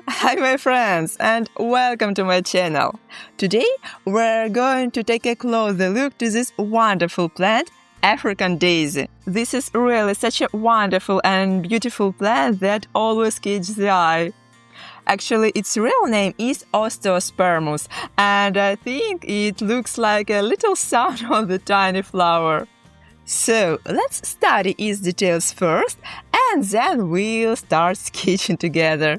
Hi my friends and welcome to my channel. Today we're going to take a closer look to this wonderful plant, African daisy. This is really such a wonderful and beautiful plant that always catches the eye. Actually, its real name is Osteospermus, and I think it looks like a little sun on the tiny flower. So, let's study its details first, and then we'll start sketching together.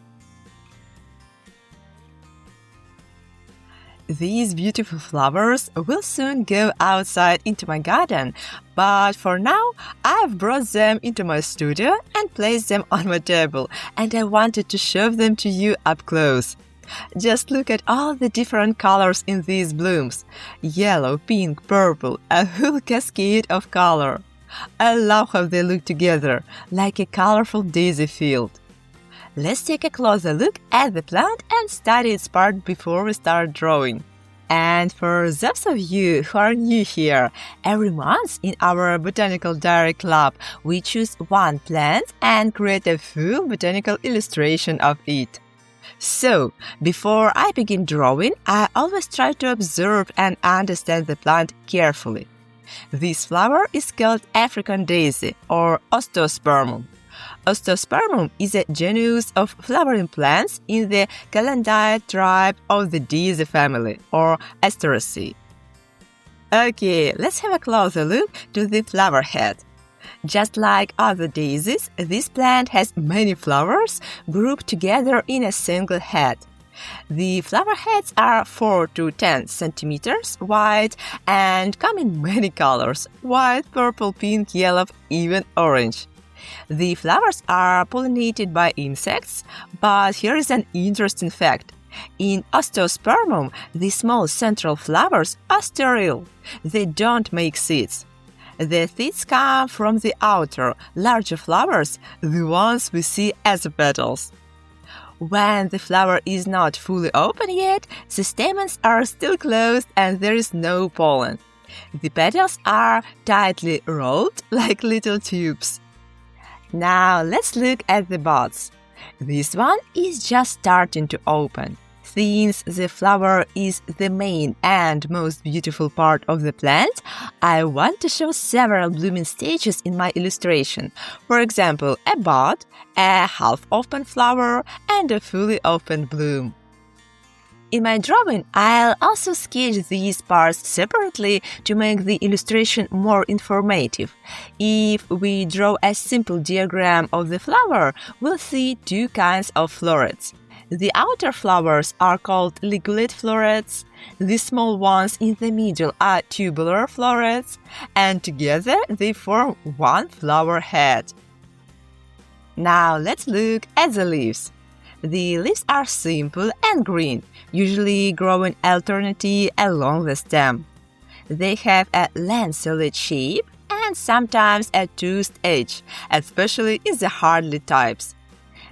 These beautiful flowers will soon go outside into my garden, but for now I've brought them into my studio and placed them on my table, and I wanted to show them to you up close. Just look at all the different colors in these blooms. Yellow, pink, purple, a whole cascade of color. I love how they look together, like a colorful daisy field. Let's take a closer look at the plant and study its part before we start drawing. And for those of you who are new here, every month in our Botanical Diary Club, we choose one plant and create a full botanical illustration of it. So, before I begin drawing, I always try to observe and understand the plant carefully. This flower is called African daisy or Osteospermum. Osteospermum is a genus of flowering plants in the Calendulae tribe of the daisy family, or Asteraceae. Okay, let's have a closer look to the flower head. Just like other daisies, this plant has many flowers grouped together in a single head. The flower heads are 4 to 10 centimeters wide and come in many colors: white, purple, pink, yellow, even orange. The flowers are pollinated by insects, but here is an interesting fact. In Osteospermum, the small central flowers are sterile. They don't make seeds. The seeds come from the outer, larger flowers, the ones we see as the petals. When the flower is not fully open yet, the stamens are still closed and there is no pollen. The petals are tightly rolled like little tubes. Now let's look at the buds. This one is just starting to open. Since the flower is the main and most beautiful part of the plant, I want to show several blooming stages in my illustration. For example, a bud, a half-open flower, and a fully open bloom. In my drawing, I'll also sketch these parts separately to make the illustration more informative. If we draw a simple diagram of the flower, we'll see two kinds of florets. The outer flowers are called ligulate florets, the small ones in the middle are tubular florets, and together they form one flower head. Now let's look at the leaves. The leaves are simple and green, usually growing alternately along the stem. They have a lanceolate shape and sometimes a toothed edge, especially in the hardly types.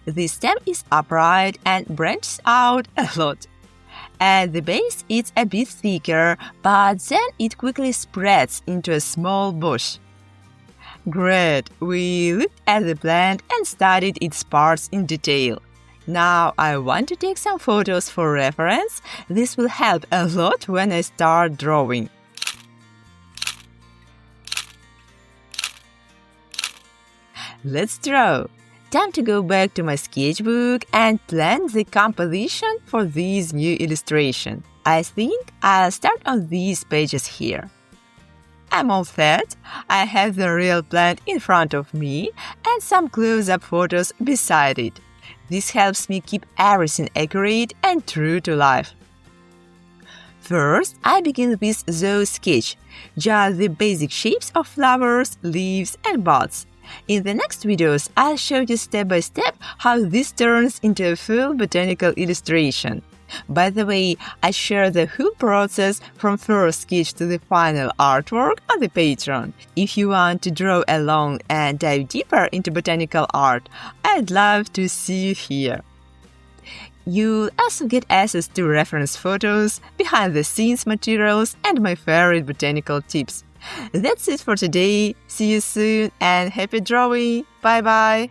The stem is upright and branches out a lot. At the base, it's a bit thicker, but then it quickly spreads into a small bush. Great! We looked at the plant and studied its parts in detail. Now I want to take some photos for reference. This will help a lot when I start drawing. Let's draw! Time to go back to my sketchbook and plan the composition for this new illustration. I think I'll start on these pages here. I'm all set. I have the real plant in front of me and some close-up photos beside it. This helps me keep everything accurate and true to life. First, I begin with the sketch, just the basic shapes of flowers, leaves, and buds. In the next videos, I'll show you step by step how this turns into a full botanical illustration. By the way, I share the whole process from first sketch to the final artwork on the Patreon. If you want to draw along and dive deeper into botanical art, I'd love to see you here. You'll also get access to reference photos, behind-the-scenes materials, and my favorite botanical tips. That's it for today. See you soon and happy drawing! Bye bye!